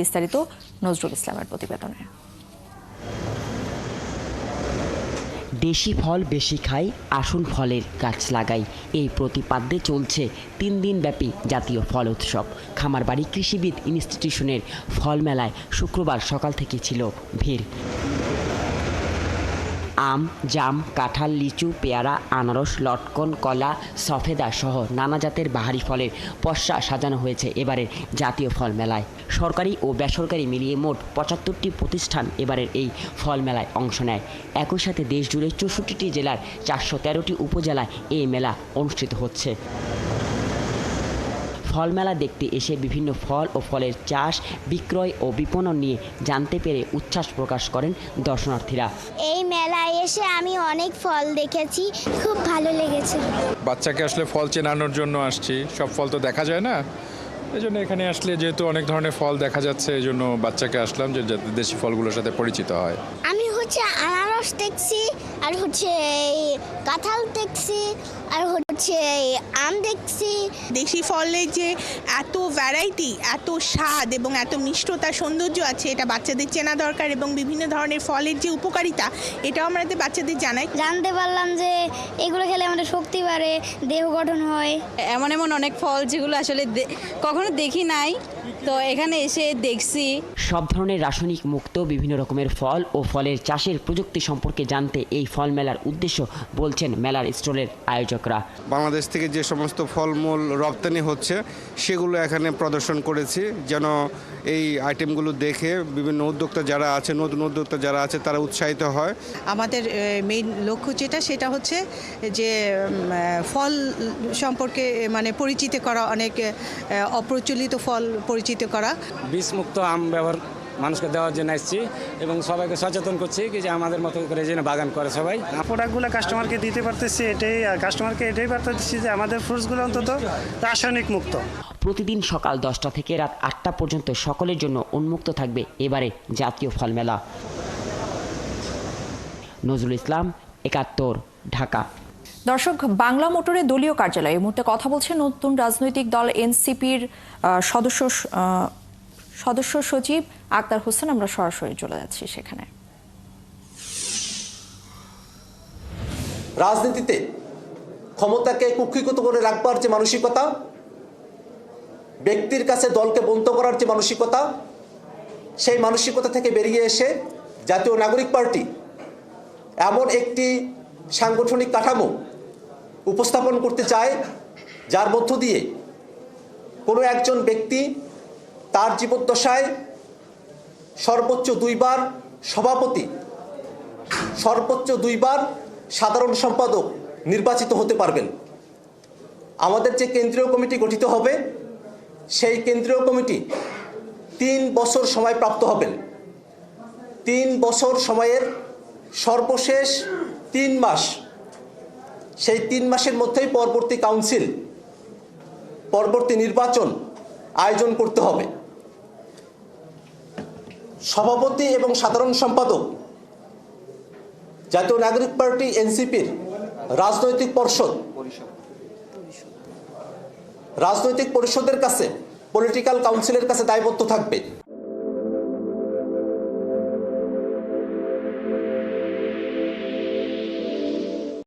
বিস্তারিত নজরুল ইসলামের প্রতিবেদনে। দেশি ফল বেশি খাই, আসল ফলের গাছ লাগাই, এই প্রতিপাদ্যে চলছে 3 দিন ব্যাপী জাতীয় ফল উৎসব। খামারবাড়ি কৃষিবিদ ইনস্টিটিউশনের ফল মেলায় শুক্রবার সকাল থেকে ছিল ভিড়। আম, জাম, কাঁঠাল, লিচু, পেয়ারা, আনারস, লটকন, কলা, সফেদা সহ নানা জাতের বাহারি ফলের পসরা সাজানো হয়েছে এবারের জাতীয় ফল মেলায়। সরকারি ও বেসরকারি মিলিয়ে মোট 75টি প্রতিষ্ঠান এবারের এই ফল মেলায় অংশ নেয়। একই সাথে দেশজুড়ে 64টি জেলার 413টি উপজেলায় এই মেলা অনুষ্ঠিত হচ্ছে। ফল মেলা দেখতে এসে বিভিন্ন ফল ও ফলের চাষ, বিক্রয় ও বিপণন নিয়ে জানতে পেরে উচ্ছ্বাস প্রকাশ করেন দর্শনার্থীরা। এই মেলায় এসে আমি অনেক ফল দেখেছি, খুব ভালো লেগেছে। বাচ্চাকে আসলে ফল চেনানোর জন্য আসছি, সব ফল তো দেখা যায় না, এই জন্য এখানে আসলে যেহেতু অনেক ধরনের ফল দেখা যাচ্ছে এই জন্য বাচ্চাকে আসলাম যে যাতে দেশি ফলগুলোর সাথে পরিচিত হয়। আমি আনারস দেখছি, আর কাঁঠাল দেখছি, আর আম দেখছি। দেশি ফলের যে এত ভ্যারাইটি, এত স্বাদ এবং এত মিষ্টতা, সৌন্দর্য আছে, এটা বাচ্চাদের চেনা দরকার এবং বিভিন্ন ধরনের ফলের যে উপকারিতা এটাও আমাদের বাচ্চাদের জানাই। জানতে পারলাম যে এগুলো খেলে আমাদের শক্তি বাড়ে, দেহ গঠন হয়। এমন এমন অনেক ফল যেগুলো আসলে কখনো দেখি নাই, তো এখানে এসে দেখছি। সব ধরনের রাসায়নিক মুক্ত বিভিন্ন রকমের ফল ও ফলের চাষের প্রযুক্তি সম্পর্কে জানতে এই ফল মেলার উদ্দেশ্য বলছেন মেলার স্টলের আয়োজকরা। বাংলাদেশ থেকে যে সমস্ত ফলমূল রপ্তানি হচ্ছে সেগুলো এখানে প্রদর্শন করেছি, যেন এই আইটেমগুলো দেখে বিভিন্ন উদ্যোক্তা যারা আছে, নতুন উদ্যোক্তা যারা আছে তারা উৎসাহিত হয়। আমাদের মেইন লক্ষ্য সেটা হচ্ছে যে ফল সম্পর্কে পরিচিত করা, অনেক অপ্রচলিত ফল পরিচিত করা। বিষমুক্ত আম ব্যবহার মানুষকে দেওয়ার জন্য আসছি এবং সবাইকে সচেতন করছি যে আমাদের মতো করে যেন বাগান করে সবাই। প্রোডাক্টগুলো কাস্টমারকে দিতে পারতেছি, এটাই, আর কাস্টমারকে এটাই বার্তা দিচ্ছি যে আমাদের ফ্রুটসগুলো অন্তত রাসায়নিক মুক্ত। প্রতিদিন সকাল 10টা থেকে রাত 8টা পর্যন্ত সকলের জন্য উন্মুক্ত থাকবে এবারে জাতীয় ফল মেলা। নজরুল ইসলাম, 71, ঢাকা। দর্শক, বাংলা মোটরে দলীয় কার্যালয়ে এই মুহূর্তে কথা বলছে নতুন রাজনৈতিক দল এনসিপির সদস্য সচিব আক্তার হোসেন। আমরা সরাসরি চলে যাচ্ছি সেখানে। রাজনীতিতে ক্ষমতাকে কুক্ষিগত করে রাখবার যে মানসিকতা, ব্যক্তির কাছে দলকে বন্ধ করার যে মানসিকতা, সেই মানসিকতা থেকে বেরিয়ে এসে জাতীয় নাগরিক পার্টি এমন একটি সাংগঠনিক কাঠামো উপস্থাপন করতে চায় যার মধ্য দিয়ে কোনো একজন ব্যক্তি তার জীবদ্দশায় সর্বোচ্চ 2 বার সভাপতি, সর্বোচ্চ 2 বার সাধারণ সম্পাদক নির্বাচিত হতে পারবেন। আমাদের যে কেন্দ্রীয় কমিটি গঠিত হবে সেই কেন্দ্রীয় কমিটি 3 বছর সময় প্রাপ্ত হবেন। 3 বছর সময়ের সর্বশেষ 3 মাস, সেই 3 মাসের মধ্যেই পরবর্তী কাউন্সিল, পরবর্তী নির্বাচন আয়োজন করতে হবে। সভাপতি এবং সাধারণ সম্পাদক জাতীয় নাগরিক পার্টি এনসিপির রাজনৈতিক পরিষদের কাছে, পলিটিক্যাল কাউন্সিলের কাছে দায়বদ্ধ থাকবে।